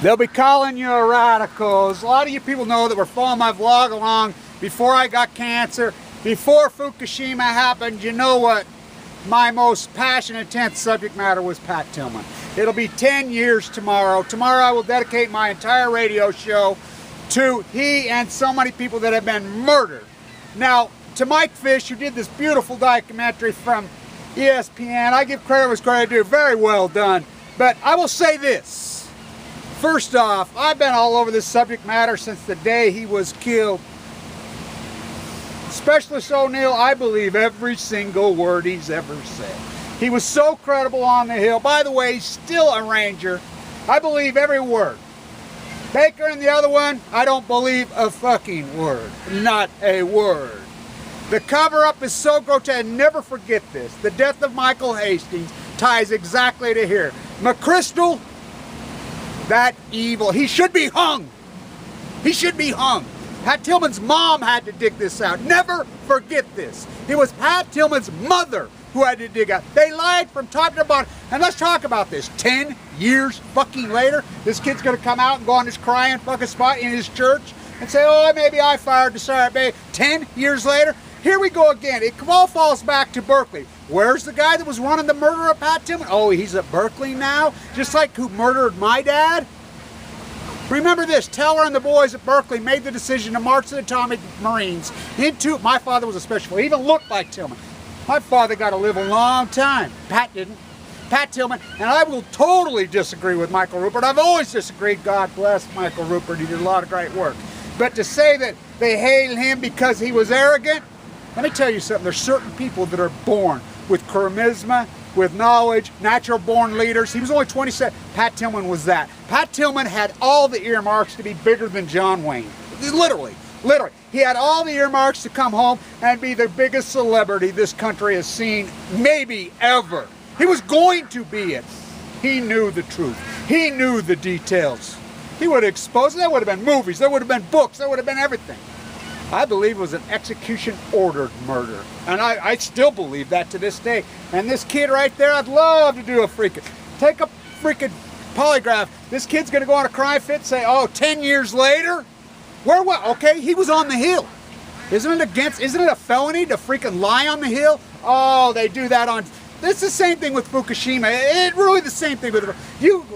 They'll be calling you a radical. A lot of you people know that were following my vlog along before I got cancer, before Fukushima happened. You know what? My most passionate, intense subject matter was Pat Tillman. It'll be 10 years tomorrow. Tomorrow I will dedicate my entire radio show to he and so many people that have been murdered. Now, to Mike Fish, who did this beautiful documentary from ESPN, I give credit where credit due. Very well done. But I will say this. First off, I've been all over this subject matter since the day he was killed. Specialist O'Neill, I believe every single word he's ever said. He was so credible on the Hill. By the way, he's still a Ranger. I believe every word. Baker and the other one, I don't believe a fucking word. Not a word. The cover-up is so grotesque. Never forget this. The death of Michael Hastings ties exactly to here. McChrystal, that evil. He should be hung. He should be hung. Pat Tillman's mom had to dig this out. Never forget this. It was Pat Tillman's mother who had to dig out. They lied from top to bottom. And let's talk about this. 10 years fucking later, this kid's gonna come out and go on this crying fucking spot in his church and say, oh, maybe I fired the Sergeant Baby. 10 years later, here we go again. It all falls back to Berkeley. Where's the guy that was running the murder of Pat Tillman? Oh, he's at Berkeley now? Just like who murdered my dad? Remember this, Teller and the boys at Berkeley made the decision to march the Atomic Marines into, my father was a special, he even looked like Tillman. My father got to live a long time. Pat didn't. Pat Tillman, and I will totally disagree with Michael Rupert. I've always disagreed. God bless Michael Rupert. He did a lot of great work. But to say that they hated him because he was arrogant, let me tell you something. There's certain people that are born with charisma, with knowledge, natural born leaders. He was only 27. Pat Tillman was that. Pat Tillman had all the earmarks to be bigger than John Wayne. Literally. Literally. He had all the earmarks to come home and be the biggest celebrity this country has seen, maybe ever. He was going to be it. He knew the truth. He knew the details. He would have exposed it. There would have been movies. There would have been books. There would have been everything. I believe it was an execution-ordered murder. And I still believe that to this day. And this kid right there, I'd love to do a freaking, take a freaking polygraph. This kid's going to go on a cry fit and say, oh, 10 years later? Where what? Okay, he was on the Hill. Isn't it a felony to freaking lie on the Hill? Oh, they do that on, it's the same thing with Fukushima. It's really the same thing with, you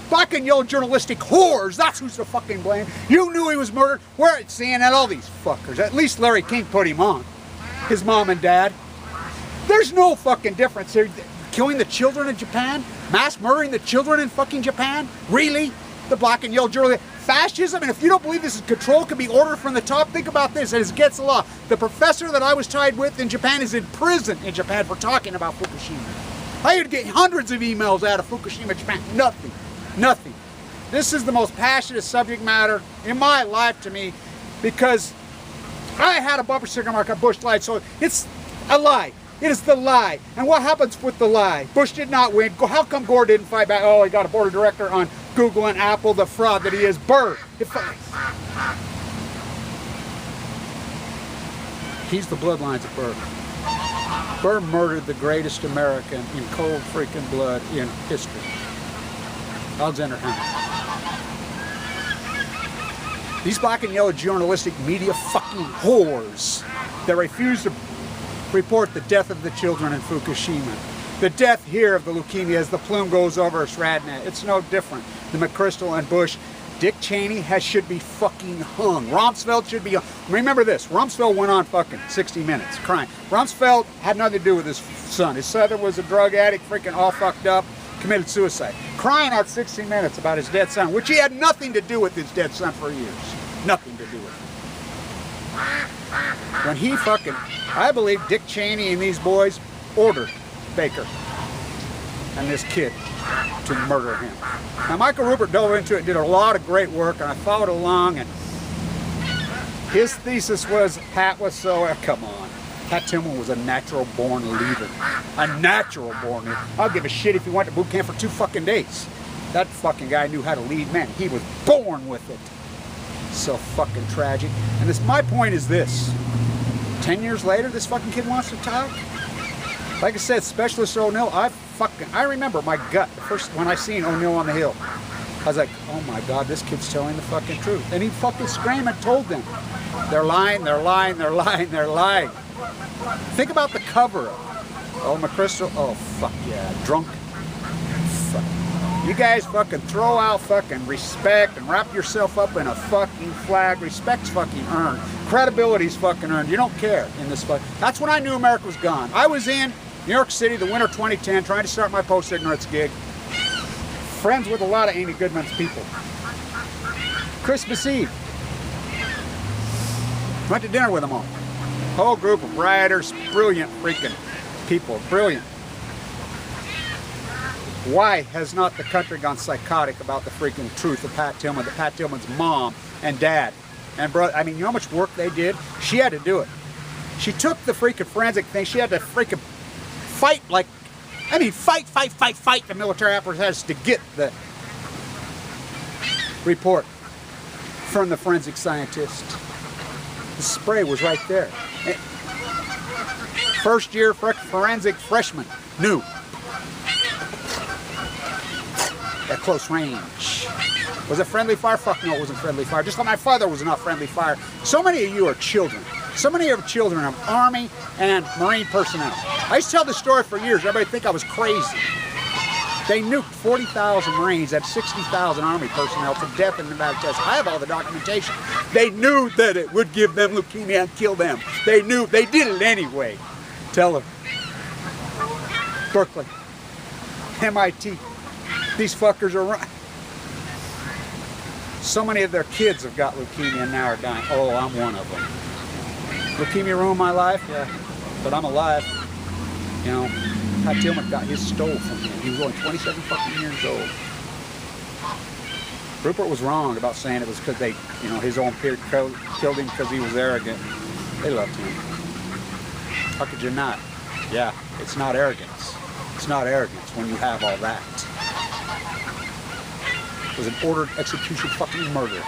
black and yellow journalistic whores, that's who's to fucking blame. You knew he was murdered. We're at CNN, all these fuckers. At least Larry King put him on. His mom and dad. There's no fucking difference here. Killing the children in Japan? Mass murdering the children in fucking Japan? Really? The black and yellow journalistic fascism? And if you don't believe this is control can be ordered from the top, think about this. It is against the law. The professor that I was tied with in Japan is in prison in Japan for talking about Fukushima. I would get hundreds of emails out of Fukushima, Japan. Nothing. Nothing. This is the most passionate subject matter in my life to me because I had a bumper sticker mark on Bush Light, so it's a lie. It is the lie. And what happens with the lie? Bush did not win. How come Gore didn't fight back? Oh, he got a board of director on Google and Apple, the fraud that he is. Burr. He's the bloodlines of Burr. Burr murdered the greatest American in cold freaking blood in history. Alexander Hamilton. These black and yellow journalistic media fucking whores that refuse to report the death of the children in Fukushima. The death here of the leukemia as the plume goes over Radnet. It's no different than McChrystal and Bush. Dick Cheney should be fucking hung. Rumsfeld should be hung. Remember this, Rumsfeld went on fucking 60 Minutes crying. Rumsfeld had nothing to do with his son. His son was a drug addict, freaking all fucked up, committed suicide. Crying out 60 Minutes about his dead son, which he had nothing to do with his dead son for years. Nothing to do with it. When he fucking, I believe Dick Cheney and these boys ordered Baker and this kid to murder him. Now Michael Rupert dove into it, did a lot of great work, and I followed along, and his thesis was Pat was so, come on. Pat Tillman was a natural-born leader. A natural-born leader. I'll give a shit if he went to boot camp for 2 fucking days. That fucking guy knew how to lead men. He was born with it. So fucking tragic. And this, my point is this. 10 years later, this fucking kid wants to talk? Like I said, Specialist O'Neill, I remember my gut, the first when I seen O'Neill on the Hill. I was like, oh my God, this kid's telling the fucking truth. And he fucking screamed and told them, they're lying, they're lying, they're lying, they're lying. Think about the cover-up. Oh, McChrystal, oh fuck yeah, drunk. Fuck. You guys fucking throw out fucking respect and wrap yourself up in a fucking flag. Respect's fucking earned. Credibility's fucking earned. You don't care in this fuck. That's when I knew America was gone. I was in New York City the winter 2010 trying to start my post-ignorance gig. Friends with a lot of Amy Goodman's people. Christmas Eve. Went to dinner with them all. Whole group of rioters, brilliant freaking people, brilliant. Why has not the country gone psychotic about the freaking truth of Pat Tillman, that Pat Tillman's mom and dad and brother, I mean, you know how much work they did? She had to do it. She took the freaking forensic thing, she had to freaking fight like, I mean, fight the military apparatus to get the report from the forensic scientist. The spray was right there. First year forensic freshman knew at close range. Was it friendly fire? Fuck no, it wasn't friendly fire. Just like my father was not friendly fire. So many of you are children. So many of you are children of Army and Marine personnel. I used to tell this story for years. Everybody think I was crazy. They nuked 40,000 Marines and 60,000 Army personnel to death in Nevada, Texas. I have all the documentation. They knew that it would give them leukemia and kill them. They knew. They did it anyway. Tell them. Berkeley. MIT. These fuckers are running. So many of their kids have got leukemia and now are dying. Oh, I'm one of them. Leukemia ruined my life? Yeah. But I'm alive. You know, Pat Tillman got his stole from him. He was only 27 fucking years old. Rupert was wrong about saying it was because they, you know, his own peer killed him because he was arrogant. They loved him. How could you not? Yeah, it's not arrogance. It's not arrogance when you have all that. It was an ordered execution fucking murder.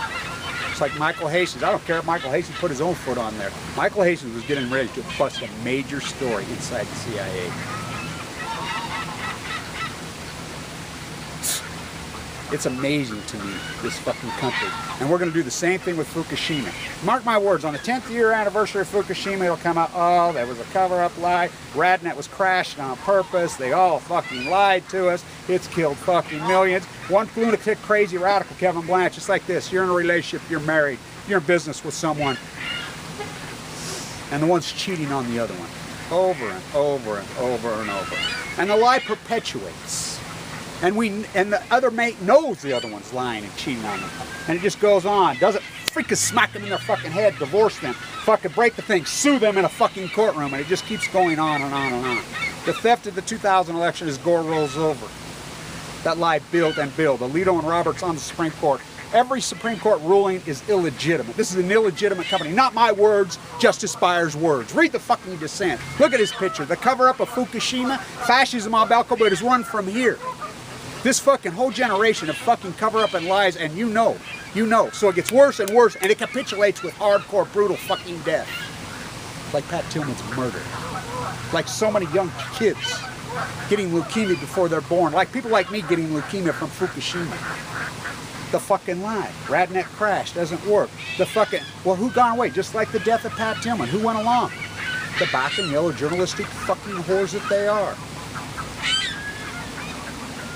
It's like Michael Hastings. I don't care if Michael Hastings put his own foot on there. Michael Hastings was getting ready to bust a major story inside the CIA. It's amazing to me, this fucking country. And we're going to do the same thing with Fukushima. Mark my words, on the 10th year anniversary of Fukushima, it'll come out, oh, there was a cover-up lie. Radnet was crashed on purpose. They all fucking lied to us. It's killed fucking millions. One lunatic, crazy, radical, Keivn Blanch, it's like this. You're in a relationship, you're married, you're in business with someone, and the one's cheating on the other one. Over and over and over and over. And the lie perpetuates. And the other mate knows the other one's lying and cheating on them. And it just goes on. Doesn't freaking smack them in their fucking head, divorce them, fucking break the thing, sue them in a fucking courtroom, and it just keeps going on and on and on. The theft of the 2000 election as Gore rolls over. That lie build and build. Alito and Roberts on the Supreme Court. Every Supreme Court ruling is illegitimate. This is an illegitimate company. Not my words, Justice Speyer's words. Read the fucking dissent. Look at his picture. The cover-up of Fukushima, fascism on Balco, but is run from here. This fucking whole generation of fucking cover-up and lies, and you know. So it gets worse and worse, and it capitulates with hardcore, brutal fucking death. Like Pat Tillman's murder. Like so many young kids getting leukemia before they're born. Like people like me getting leukemia from Fukushima. The fucking lie. Radnet crash doesn't work. The fucking, well, who got away? Just like the death of Pat Tillman. Who went along? The black and yellow journalistic fucking whores that they are.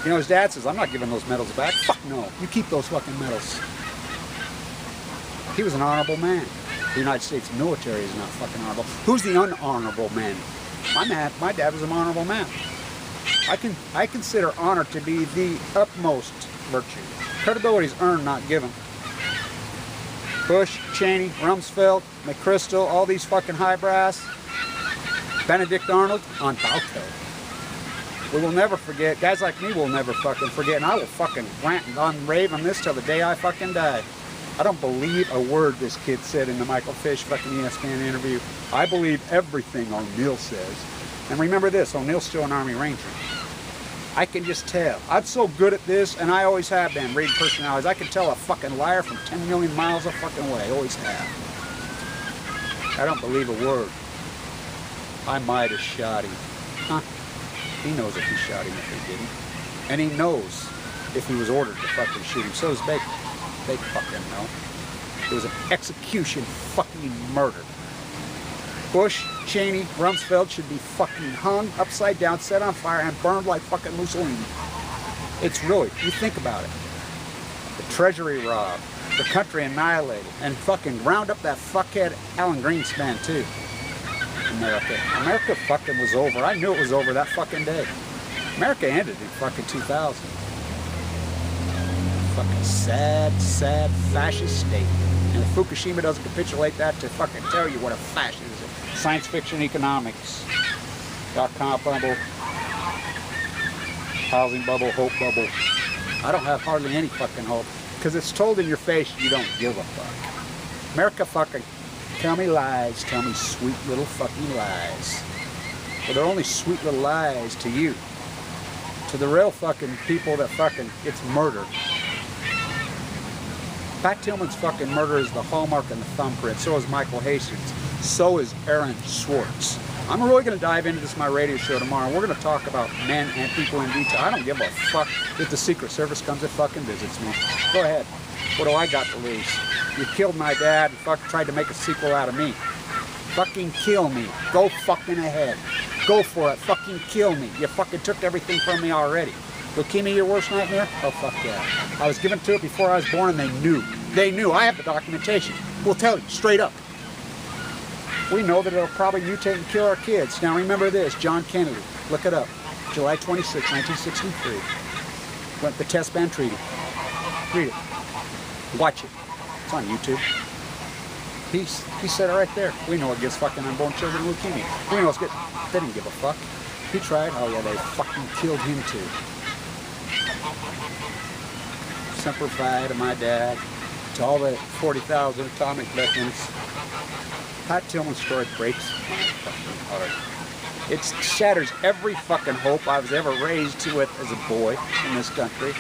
You know, his dad says, I'm not giving those medals back. Fuck no. You keep those fucking medals. He was an honorable man. The United States military is not fucking honorable. Who's the unhonorable man? My dad was an honorable man. I consider honor to be the utmost virtue. Credibility is earned, not given. Bush, Cheney, Rumsfeld, McChrystal, all these fucking high brass. Benedict Arnold on Balco. We will never forget. Guys like me will never fucking forget. And I will fucking rant and rave on this till the day I fucking die. I don't believe a word this kid said in the Michael Fish fucking ESPN interview. I believe everything O'Neill says. And remember this, O'Neill's still an Army Ranger. I can just tell. I'm so good at this, and I always have been, reading personalities. I can tell a fucking liar from 10 million miles a fucking way. Always have. I don't believe a word. I might have shot him. Huh? He knows if he shot him if he didn't. And he knows if he was ordered to fucking shoot him. So does Baker. They fucking know. It was an execution fucking murder. Bush, Cheney, Rumsfeld should be fucking hung upside down, set on fire, and burned like fucking Mussolini. It's really, you think about it. The treasury robbed, the country annihilated, and fucking round up that fuckhead Alan Greenspan too. America fucking was over. I knew it was over that fucking day. America ended in fucking 2000. Fucking sad, sad fascist state. And if Fukushima doesn't capitulate that to fucking tell you what a fascist is. Science fiction economics. .com bubble. Housing bubble, hope bubble. I don't have hardly any fucking hope. Because it's told in your face you don't give a fuck. America fucking tell me lies, tell me sweet little fucking lies. But they're only sweet little lies to you. To the real fucking people that fucking, it's murder. Pat Tillman's fucking murder is the hallmark and the thumbprint. So is Michael Hastings. So is Aaron Swartz. I'm really going to dive into this in my radio show tomorrow. We're going to talk about men and people in detail. I don't give a fuck if the Secret Service comes and fucking visits me. Go ahead. What do I got to lose? You killed my dad and fucking tried to make a sequel out of me. Fucking kill me. Go fucking ahead. Go for it. Fucking kill me. You fucking took everything from me already. Leukemia your worst nightmare? Oh, fuck yeah. I was given to it before I was born and they knew. They knew. I have the documentation. We'll tell you, straight up. We know that it'll probably mutate and kill our kids. Now remember this, John Kennedy. Look it up. July 26, 1963. Went the test ban treaty. Read it. Watch it. It's on YouTube. He said it right there. We know it gives fucking unborn children leukemia. We know it's good. They didn't give a fuck. He tried. Oh yeah, they fucking killed him too. Semper Fi to my dad, to all the 40,000 atomic veterans. Pat Tillman's story breaks my fucking heart. It shatters every fucking hope I was ever raised with as a boy in this country.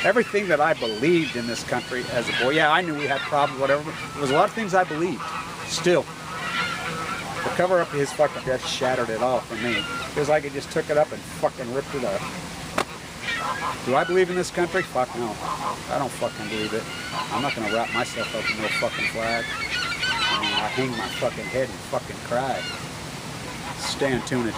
Everything that I believed in this country as a boy. Yeah, I knew we had problems, whatever, but there was a lot of things I believed. Still. The cover up of his fucking death shattered it all for me. It was like it just took it up and fucking ripped it up. Do I believe in this country? Fuck no. I don't fucking believe it. I'm not gonna wrap myself up in no fucking flag. I mean, I hang my fucking head and fucking cry. Stay tuned.